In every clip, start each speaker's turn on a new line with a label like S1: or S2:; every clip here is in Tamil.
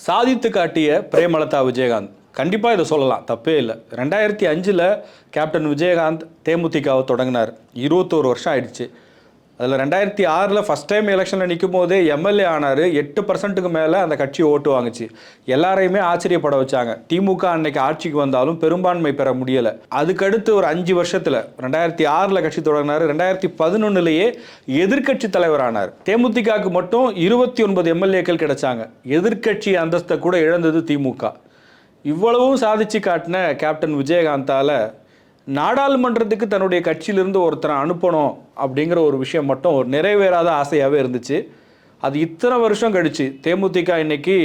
S1: சாதித்து காட்டிய பிரேமலதா விஜயகாந்த். கண்டிப்பாக இதை சொல்லலாம், தப்பே இல்லை. 2005 கேப்டன் விஜயகாந்த் தேமுதிகவை தொடங்கினார். 21 வருஷம் ஆயிடுச்சு. அதில் 2006 ஃபஸ்ட் டைம் எலெக்ஷனில் நிற்கும் போதே எம்எல்ஏ ஆனார். 8% மேலே அந்த கட்சி ஓட்டு வாங்குச்சு. எல்லாரையுமே ஆச்சரியப்பட வச்சாங்க. திமுக அன்னைக்கு ஆட்சிக்கு வந்தாலும் பெரும்பான்மை பெற முடியலை. அதுக்கடுத்து ஒரு 5 வருஷத்தில் 2006 கட்சி தொடங்கினார். 2011 எதிர்கட்சி தலைவர் ஆனார். தேமுதிகவுக்கு மட்டும் 29 எம்எல்ஏக்கள் கிடைச்சாங்க. எதிர்கட்சி அந்தஸ்தை கூட இழந்தது திமுக. இவ்வளவும் சாதிச்சு காட்டின கேப்டன் விஜயகாந்தால் நாடாளுமன்றத்துக்கு தன்னுடைய கட்சியிலிருந்து ஒருத்தரை அனுப்பணும் அப்படிங்கிற ஒரு விஷயம் மட்டும் ஒரு நிறைவேறாத ஆசையாகவே இருந்துச்சு. அது இத்தனை வருஷம் கழிச்சு தேமுதிக இன்னைக்கு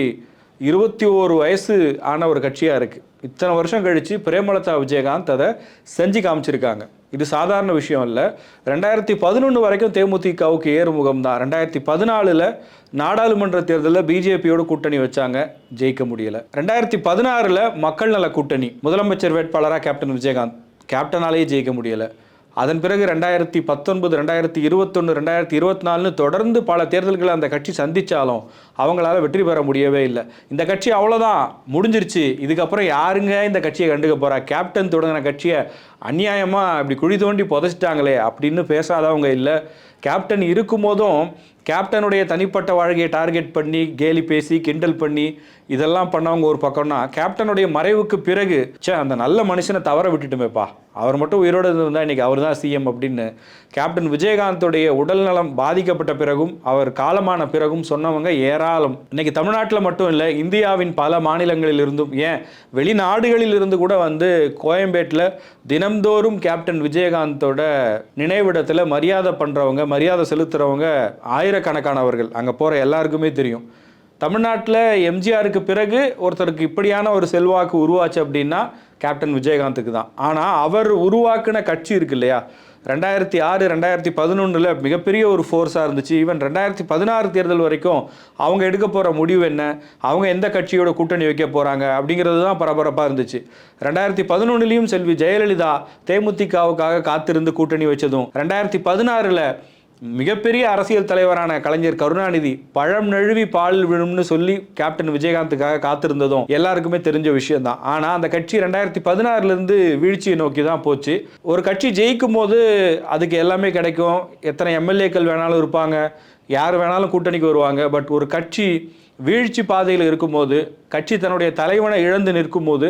S1: 21 வயசு ஆன ஒரு கட்சியாக இருக்குது. இத்தனை வருஷம் கழித்து பிரேமலதா விஜயகாந்த் அதை செஞ்சு காமிச்சிருக்காங்க. இது சாதாரண விஷயம் இல்லை. 2011 வரைக்கும் தேமுதிகவுக்கு ஏறுமுகம் தான். 2014 நாடாளுமன்ற தேர்தலில் பிஜேபியோட கூட்டணி வச்சாங்க, ஜெயிக்க முடியலை. 2016 மக்கள் நல கூட்டணி, முதலமைச்சர் வேட்பாளராக கேப்டன் விஜயகாந்த், கேப்டனாலேயே ஜெயிக்க முடியலை. அதன் பிறகு 2019, 2021, 2024 தொடர்ந்து பல தேர்தல்களை அந்த கட்சி சந்தித்தாலும் அவங்களால வெற்றி பெற முடியவே இல்லை. இந்த கட்சி அவ்வளோதான், முடிஞ்சிருச்சு, இதுக்கப்புறம் யாருங்க இந்த கட்சியை கண்டுக்க போகிறா, கேப்டன் தொடங்கின கட்சியை அநியாயமாக இப்படி குழி தோண்டி புதைச்சிட்டாங்களே அப்படின்னு பேசாதவங்க இல்லை. கேப்டன் இருக்கும்போதும் கேப்டனுடைய தனிப்பட்ட வாழ்க்கையை டார்கெட் பண்ணி கேலி பேசி கிண்டல் பண்ணி இதெல்லாம் பண்ணவங்க ஒரு பக்கம்னா, கேப்டனுடைய மறைவுக்கு பிறகு அந்த நல்ல மனுஷனை தவற விட்டுட்டுமேப்பா, அவர் மட்டும் உயிரோடு இருந்தால் இன்றைக்கி அவர் தான் சிஎம் அப்படின்னு கேப்டன் விஜயகாந்துடைய உடல்நலம் பாதிக்கப்பட்ட பிறகும் அவர் காலமான பிறகும் சொன்னவங்க ஏராளம். இன்றைக்கி தமிழ்நாட்டில் மட்டும் இல்லை, இந்தியாவின் பல மாநிலங்களிலிருந்தும், ஏன் வெளிநாடுகளில் இருந்து கூட வந்து கோயம்பேட்டில் தினம்தோறும் கேப்டன் விஜயகாந்தோட நினைவிடத்தில் மரியாதை பண்ணுறவங்க, மரியாதை செலுத்துகிறவங்க ஆயிரக்கணக்கானவர்கள். அங்கே போகிற எல்லாருக்குமே தெரியும். தமிழ்நாட்டில் எம்ஜிஆருக்கு பிறகு ஒருத்தருக்கு இப்படியான ஒரு செல்வாக்கு உருவாச்சு அப்படின்னா கேப்டன் விஜயகாந்துக்கு தான். ஆனால் அவர் உருவாக்கின கட்சி இருக்கு இல்லையா, 2006, 2011 மிகப்பெரிய ஒரு ஃபோர்ஸாக இருந்துச்சு. ஈவன் 2016 தேர்தல் வரைக்கும் அவங்க எடுக்க போகிற முடிவு என்ன, அவங்க எந்த கட்சியோட கூட்டணி வைக்க போகிறாங்க அப்படிங்கிறது தான் பரபரப்பாக இருந்துச்சு. 2011 செல்வி ஜெயலலிதா தேமுதிகவுக்காக காத்திருந்து கூட்டணி வச்சதும், 2016 மிகப்பெரிய அரசியல் தலைவரான கலைஞர் கருணாநிதி பழம் நழுவி பால் விழும்னு சொல்லி கேப்டன் விஜயகாந்துக்காக காத்திருந்ததும் எல்லாருக்குமே தெரிஞ்ச விஷயம்தான். ஆனால் அந்த கட்சி 2016 வீழ்ச்சியை நோக்கி தான் போச்சு. ஒரு கட்சி ஜெயிக்கும் போது அதுக்கு எல்லாமே கிடைக்கும், எத்தனை எம்எல்ஏக்கள் வேணாலும் இருப்பாங்க, யார் வேணாலும் கூட்டணிக்கு வருவாங்க. பட் ஒரு கட்சி வீழ்ச்சி பாதையில் இருக்கும்போது, கட்சி தன்னுடைய தலைவனை இழந்து நிற்கும்போது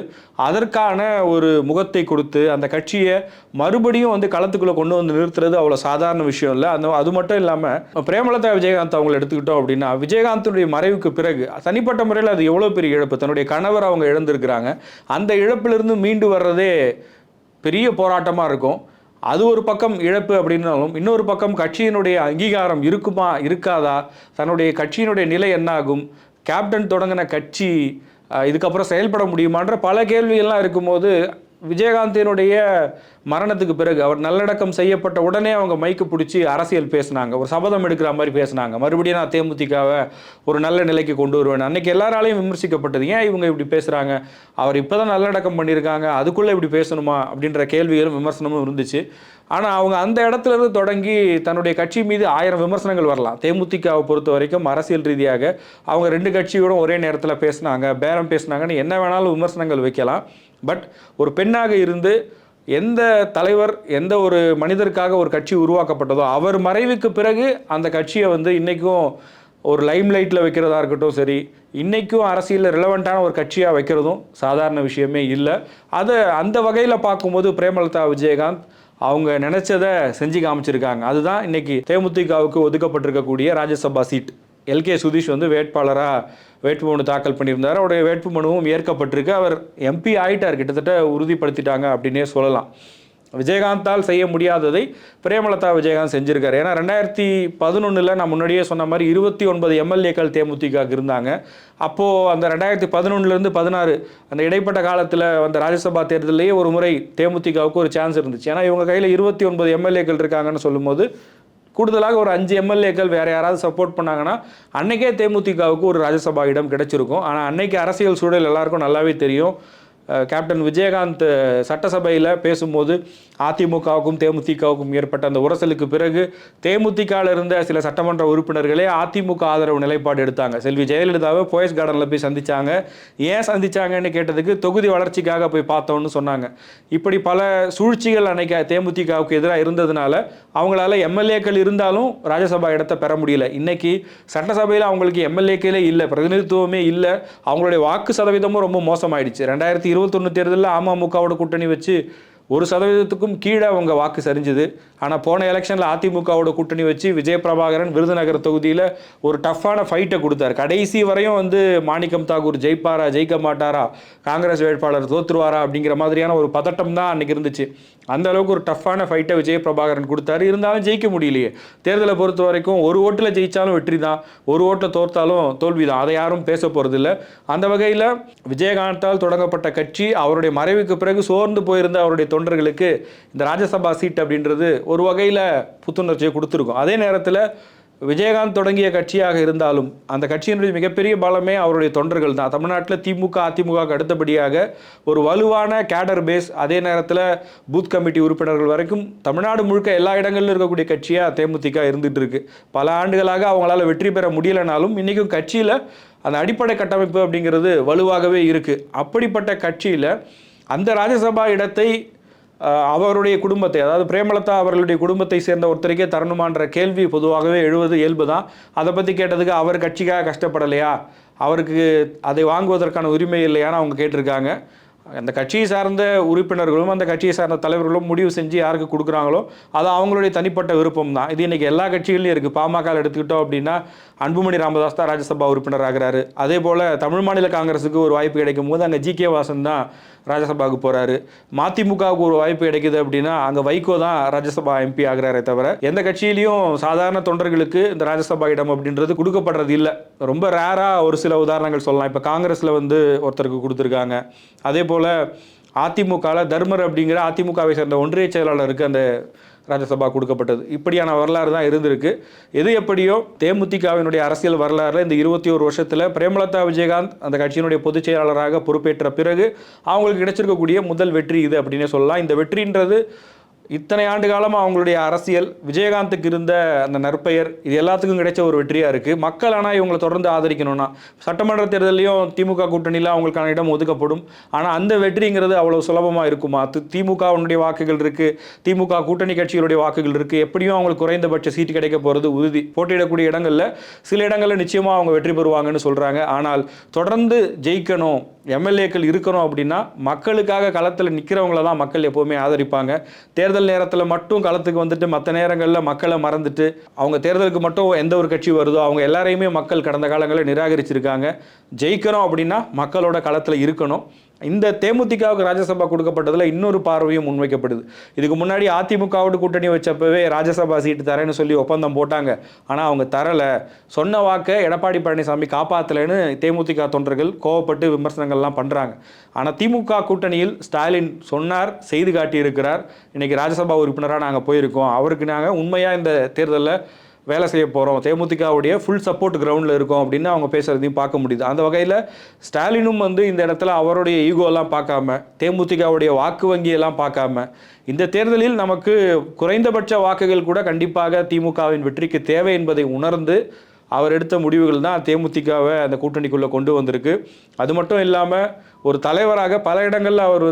S1: அதற்கான ஒரு முகத்தை கொடுத்து அந்த கட்சியை மறுபடியும் வந்து களத்துக்குள்ளே கொண்டு வந்து நிறுத்துறது அவ்வளோ சாதாரண விஷயம் இல்லை. அது மட்டும் இல்லாமல் பிரேமலதா விஜயகாந்த் அவங்களை எடுத்துக்கிட்டோம் அப்படின்னா, விஜயகாந்துடைய மறைவுக்கு பிறகு தனிப்பட்ட முறையில் அது எவ்வளோ பெரிய இழப்பு. தன்னுடைய கணவர் அவங்க இழந்திருக்கிறாங்க. அந்த இழப்பிலிருந்து மீண்டு வர்றதே பெரிய போராட்டமாக இருக்கும். அது ஒரு பக்கம் இழப்பு அப்படின்னாலும், இன்னொரு பக்கம் கட்சியினுடைய அங்கீகாரம் இருக்குமா இருக்காதா, தன்னுடைய கட்சியினுடைய நிலை என்னாகும், கேப்டன் தொடங்கின கட்சி இதுக்கப்புறம் செயல்பட முடியுமான்ற பல கேள்விகள்லாம் இருக்கும்போது, விஜயகாந்தினுடைய மரணத்துக்கு பிறகு அவர் நல்லடக்கம் செய்யப்பட்ட உடனே அவங்க மைக்கு பிடிச்சி அரசியல் பேசினாங்க, ஒரு சபதம் எடுக்கிற மாதிரி பேசினாங்க. மறுபடியும் நான் தேமுதிகவை ஒரு நல்ல நிலைக்கு கொண்டு வருவேன். அன்றைக்கி எல்லாராலையும் விமர்சிக்கப்பட்டது, ஏன் இவங்க இப்படி பேசுகிறாங்க, அவர் இப்போ தான் நல்லடக்கம் பண்ணியிருக்காங்க, அதுக்குள்ளே இப்படி பேசணுமா அப்படின்ற கேள்விகளும் விமர்சனமும் இருந்துச்சு. ஆனால் அவங்க அந்த இடத்துலேருந்து தொடங்கி தன்னுடைய கட்சி மீது 1000 விமர்சனங்கள் வரலாம். தேமுதிகவை பொறுத்த வரைக்கும் அரசியல் ரீதியாக அவங்க 2 கட்சியோடும் ஒரே நேரத்தில் பேசினாங்க, பேரம் பேசினாங்கன்னு என்ன வேணாலும் விமர்சனங்கள் வைக்கலாம். பட் ஒரு பெண்ணாக இருந்து எந்த தலைவர் எந்த ஒரு மனிதருக்காக ஒரு கட்சி உருவாக்கப்பட்டதோ அவர் மறைவுக்கு பிறகு அந்த கட்சியை வந்து இன்றைக்கும் ஒரு லைம் லைட்டில் வைக்கிறதா இருக்கட்டும் சரி, இன்றைக்கும் அரசியலில் ரிலவெண்ட்டான ஒரு கட்சியாக வைக்கிறதும் சாதாரண விஷயமே இல்லை. அதை அந்த வகையில் பார்க்கும்போது பிரேமலதா விஜயகாந்த் அவங்க நினச்சதை செஞ்சு காமிச்சிருக்காங்க. அதுதான் இன்றைக்கி தேமுதிகவுக்கு ஒதுக்கப்பட்டிருக்கக்கூடிய ராஜ்யசபா சீட். எல்கே சுதீஷ் வந்து வேட்பாளராக வேட்புமனு தாக்கல் பண்ணியிருந்தார். அவருடைய வேட்புமனுவும் ஏற்கப்பட்டிருக்கு. அவர் எம்பி ஆகிட்டார், கிட்டத்தட்ட உறுதிப்படுத்திட்டாங்க அப்படின்னே சொல்லலாம். விஜயகாந்தால் செய்ய முடியாததை பிரேமலதா விஜயகாந்த் செஞ்சுருக்காரு. ஏன்னா 2011 நான் முன்னாடியே சொன்ன மாதிரி 29 எம்எல்ஏக்கள் தேமுதிக இருந்தாங்க. அப்போது அந்த 2011 16 அந்த இடைப்பட்ட காலத்தில் வந்த ராஜ்யசபா தேர்தலையே ஒரு முறை தேமுதிகவுக்கு ஒரு சான்ஸ் இருந்துச்சு. ஏன்னா இவங்க கையில் 29 எம்எல்ஏக்கள் இருக்காங்கன்னு சொல்லும்போது கூடுதலாக ஒரு 5 எம்எல்ஏக்கள் வேறு யாராவது சப்போர்ட் பண்ணாங்கன்னா அன்றைக்கே தேமுதிகவுக்கு ஒரு ராஜ்யசபா இடம் கிடைச்சிருக்கும். ஆனால் அன்றைக்கி அரசியல் சூழல் எல்லாருக்கும் நல்லாவே தெரியும். கேப்டன் விஜயகாந்த் சட்டசபையில் பேசும்போது அதிமுகவுக்கும் தேமுதிகவுக்கும் ஏற்பட்ட அந்த உரசலுக்கு பிறகு தேமுதிகவில் இருந்த சில சட்டமன்ற உறுப்பினர்களே அதிமுக ஆதரவு நிலைப்பாடு எடுத்தாங்க. செல்வி ஜெயலலிதாவை போயஸ் கார்டனில் போய் சந்திச்சாங்க. ஏன் சந்திச்சாங்கன்னு கேட்டதுக்கு தொகுதி வளர்ச்சிக்காக போய் பார்த்தோம்னு சொன்னாங்க. இப்படி பல சூழ்ச்சிகள் அன்னைக்கு தேமுதிகவுக்கு எதிராக இருந்ததுனால அவங்களால எம்எல்ஏக்கள் இருந்தாலும் ராஜ்யசபா இடத்தை பெற முடியல. இன்னைக்கு சட்டசபையில் அவங்களுக்கு எம்எல்ஏக்களே இல்லை, பிரதிநிதித்துவமே இல்லை. அவங்களுடைய வாக்கு சதவீதமும் ரொம்ப மோசமாயிடுச்சு. 2021 தேர்தலில் அமமுகவோட கூட்டணி வச்சு 1% கீழே அவங்க வாக்கு சரிஞ்சுது. ஆனால் போன எலெக்ஷனில் அதிமுகவோட கூட்டணி வச்சு விஜயபிரபாகரன் விருதுநகர் தொகுதியில் ஒரு டஃப்பான ஃபைட்டை கொடுத்தார். கடைசி வரையும் மாணிக்கம் தாக்கூர் ஜெயிப்பாரா ஜெயிக்க மாட்டாரா, காங்கிரஸ் வேட்பாளர் தோற்றுருவாரா அப்படிங்கிற மாதிரியான ஒரு பதட்டம் தான் அன்றைக்கி இருந்துச்சு. அந்த அளவுக்கு ஒரு டஃப்பான ஃபைட்டை விஜயபிரபாகரன் கொடுத்தாரு. இருந்தாலும் ஜெயிக்க முடியலையே. தேர்தலை பொறுத்த வரைக்கும் ஒரு ஓட்டில் ஜெயித்தாலும் வெற்றி தான், ஒரு ஓட்டில் தோற்றாலும் தோல்வி தான். அதை யாரும் பேச போகிறதில்ல. அந்த வகையில் விஜயகாந்தால் தொடங்கப்பட்ட கட்சி அவருடைய மறைவுக்கு பிறகு சோர்ந்து போயிருந்த அவருடைய தொண்டர்களுக்கு இந்த ராஜ்யசபா சீட் அப்படின்றது ஒரு வகையில் புத்துணர்ச்சியை கொடுத்துருக்கும். அதே நேரத்தில் விஜயகாந்த் தொடங்கிய கட்சியாக இருந்தாலும் அந்த கட்சியினுடைய மிகப்பெரிய பலமே அவருடைய தொண்டர்கள் தான். தமிழ்நாட்டில் திமுக அதிமுகவுக்கு அடுத்தபடியாக ஒரு வலுவான கேடர் பேஸ், அதே நேரத்தில் பூத் கமிட்டி உறுப்பினர்கள் வரைக்கும் தமிழ்நாடு முழுக்க எல்லா இடங்களிலும் இருக்கக்கூடிய கட்சியாக தேமுதிக இருந்துகிட்டு இருக்கு. பல ஆண்டுகளாக அவங்களால வெற்றி பெற முடியலைனாலும் இன்றைக்கும் கட்சியில் அந்த அடிப்படை கட்டமைப்பு அப்படிங்கிறது வலுவாகவே இருக்குது. அப்படிப்பட்ட கட்சியில் அந்த ராஜ்யசபா இடத்தை அவருடைய குடும்பத்தை, அதாவது பிரேமலதா அவர்களுடைய குடும்பத்தை சேர்ந்த ஒருத்தருக்கே தரணுமான்ற கேள்வி பொதுவாகவே எழுவது இயல்பு தான். அதை பற்றி கேட்டதுக்கு அவர் கட்சிக்காக கஷ்டப்படலையா, அவருக்கு அதை வாங்குவதற்கான உரிமை இல்லையான்னு அவங்க கேட்டிருக்காங்க. அந்த கட்சியை சார்ந்த உறுப்பினர்களும் அந்த கட்சியை சார்ந்த தலைவர்களும் முடிவு செஞ்சு யாருக்கு கொடுக்குறாங்களோ அது அவங்களுடைய தனிப்பட்ட விருப்பம் தான். இது இன்றைக்கி எல்லா கட்சிகளையும் இருக்குது. பாமக எடுத்துக்கிட்டோம் அப்படின்னா அன்புமணி ராமதாஸ் தான் ராஜ்யசபா உறுப்பினர் ஆகிறாரு. அதே போல் தமிழ் மாநில காங்கிரஸுக்கு ஒரு வாய்ப்பு கிடைக்கும் போது அங்கே ஜி.கே. வாசன் தான் ராஜ்யசபாவுக்கு போகிறாரு. மதிமுகவுக்கு ஒரு வாய்ப்பு கிடைக்குது அப்படின்னா அங்கே வைகோ தான் ராஜ்யசபா எம்பி ஆகிறாரே தவிர எந்த கட்சியிலையும் சாதாரண தொண்டர்களுக்கு இந்த ராஜ்யசபா இடம் அப்படின்றது கொடுக்கப்படுறது இல்லை. ரொம்ப ரேராக ஒரு சில உதாரணங்கள் சொல்லலாம். இப்போ காங்கிரஸில் ஒருத்தருக்கு கொடுத்துருக்காங்க. அதே போல் அதிமுகவில் தர்மர் அப்படிங்கிற அதிமுகவை சேர்ந்த ஒன்றிய செயலாளருக்கு அந்த ராஜ்யசபா கொடுக்கப்பட்டது. இப்படியான வரலாறு தான் இருந்திருக்கு. எது எப்படியோ தேமுதிகவினுடைய அரசியல் வரலாறுல இந்த 21 வருஷத்தில் பிரேமலதா விஜயகாந்த் அந்த கட்சியினுடைய பொதுச் செயலாளராக பொறுப்பேற்ற பிறகு அவங்களுக்கு கிடைச்சிருக்கக்கூடிய முதல் வெற்றி இது அப்படின்னே சொல்லலாம். இந்த வெற்றின்றது இத்தனை ஆண்டு காலமாக அவங்களுடைய அரசியல், விஜயகாந்துக்கு இருந்த அந்த நற்பெயர், இது எல்லாத்துக்கும் கிடைச்ச ஒரு வெற்றியாக இருக்குது. மக்கள் ஆனால் இவங்களை தொடர்ந்து ஆதரிக்கணும்னா சட்டமன்ற தேர்தலையும் திமுக கூட்டணியில் அவங்களுக்கான இடம் ஒதுக்கப்படும். ஆனால் அந்த வெற்றிங்கிறது அவ்வளோ சுலபமாக இருக்குமா? திமுகவுடைய வாக்குகள் இருக்குது, திமுக கூட்டணி கட்சிகளுடைய வாக்குகள் இருக்குது. எப்படியும் அவங்களுக்கு குறைந்தபட்ச சீட்டு கிடைக்க போகிறது உறுதி. போட்டியிடக்கூடிய இடங்களில் சில இடங்களில் நிச்சயமாக அவங்க வெற்றி பெறுவாங்கன்னு சொல்கிறாங்க. ஆனால் தொடர்ந்து ஜெயிக்கணும், எம்எல்ஏக்கள் இருக்கணும் அப்படின்னா மக்களுக்காக களத்தில் நிற்கிறவங்கள தான் மக்கள் எப்போவுமே ஆதரிப்பாங்க. தேர்தல் நேரத்தில் மட்டும் களத்துக்கு வந்துட்டு மற்ற நேரங்களில் மக்களை மறந்துட்டு அவங்க தேர்தலுக்கு மட்டும் எந்த ஒரு கட்சி வருதோ அவங்க எல்லாரையுமே மக்கள் கடந்த காலங்களில் நிராகரிச்சிருக்காங்க. ஜெயிக்கணும் அப்படின்னா மக்களோட களத்தில் இருக்கணும். இந்த தேமுதிகவுக்கு ராஜ்யசபா கொடுக்கப்பட்டதில் இன்னொரு பார்வையும் முன்வைக்கப்படுது. இதுக்கு முன்னாடி அதிமுகவோட கூட்டணி வச்சப்பவே ராஜ்யசபா சீட்டு தரேன்னு சொல்லி ஒப்பந்தம் போட்டாங்க. ஆனால் அவங்க தரலை. சொன்ன வாக்கை எடப்பாடி பழனிசாமி காப்பாற்றலைன்னு தேமுதிக தொண்டர்கள் கோவப்பட்டு விமர்சனங்கள்லாம் பண்ணுறாங்க. ஆனால் திமுக கூட்டணியில் ஸ்டாலின் சொன்னார், செய்து காட்டியிருக்கிறார். இன்றைக்கி ராஜ்யசபா உறுப்பினராக நாங்கள் போயிருக்கோம், அவருக்கு நாங்கள் உண்மையாக இந்த தேர்தலில் வேலை செய்ய போகிறோம், தேமுதிகவுடைய ஃபுல் சப்போர்ட் கிரவுண்டில் இருக்கும் அப்படின்னு அவங்க பேசுகிறதையும் பார்க்க முடியுது. அந்த வகையில் ஸ்டாலினும் இந்த இடத்துல அவருடைய ஈகோலாம் பார்க்காம, தேமுதிகவுடைய வாக்கு வங்கியெல்லாம் பார்க்காம, இந்த தேர்தலில் நமக்கு குறைந்தபட்ச வாக்குகள் கூட கண்டிப்பாக திமுகவின் வெற்றிக்கு தேவை என்பதை உணர்ந்து அவர் எடுத்த முடிவுகள் தான் தேமுதிகவை அந்த கூட்டணிக்குள்ளே கொண்டு வந்திருக்கு. அது மட்டும் இல்லாமல் ஒரு தலைவராக பல இடங்களில் அவர்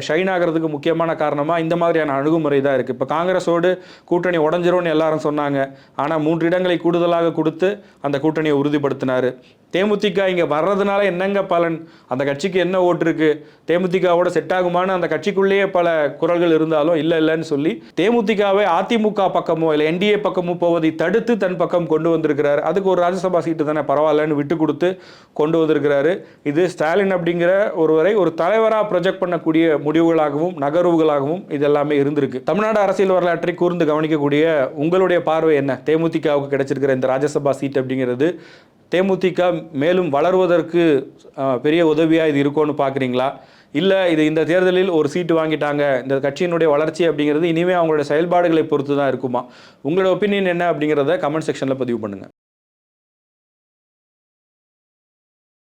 S1: ஷைன் ஆகிறதுக்கு முக்கியமான காரணமாக இந்த மாதிரியான அணுகுமுறை தான் இருக்குது. இப்போ காங்கிரஸோடு கூட்டணி உடஞ்சிரும்னு எல்லாரும் சொன்னாங்க. ஆனால் 3 இடங்களை கூடுதலாக கொடுத்து அந்த கூட்டணியை உறுதிப்படுத்தினார். தேமுதிக இங்கே வர்றதுனால என்னங்க பலன், அந்த கட்சிக்கு என்ன ஓட்டு இருக்குது, தேமுதிகவோட செட் ஆகுமான்னு அந்த கட்சிக்குள்ளேயே பல குரல்கள் இருந்தாலும் இல்லைன்னு சொல்லி தேமுதிகவை அதிமுக பக்கமோ இல்லை என்டிஏ பக்கமோ போவதை தடுத்து தன் பக்கம் கொண்டு வந்திருக்கிறார். அதுக்கு ஒரு ராஜ்யசபா சீட்டு தானே பரவாயில்லன்னு விட்டு கொடுத்து கொண்டு வந்திருக்கிறாரு. இது ஸ்டாலின் அப்படிங்கிற ஒருவரை ஒரு தலைவராக ப்ரொஜெக்ட் பண்ணக்கூடிய முடிவுகளாகவும் நகர்வுகளாகவும் இதெல்லாமே இருந்திருக்கு. தமிழ்நாடு அரசியல் வரலாற்றை கூர்ந்து கவனிக்கக்கூடிய உங்களுடைய பார்வை என்ன? தேமுதிகவுக்கு கிடைச்சிருக்கிற இந்த ராஜ்யசபா சீட் அப்படிங்கிறது தேமுதிக மேலும் வளர்வதற்கு பெரிய உதவியாக இது இருக்கும்னு பார்க்குறீங்களா? இல்லை இது இந்த தேர்தலில் ஒரு சீட்டு வாங்கிட்டாங்க, இந்த கட்சியினுடைய வளர்ச்சி அப்படிங்கிறது இனிமேல் அவங்களுடைய செயல்பாடுகளை பொறுத்து தான் இருக்குமா? உங்களோட ஒப்பீனியன் என்ன அப்படிங்கிறத கமெண்ட் செக்ஷனில் பதிவு பண்ணுங்கள்.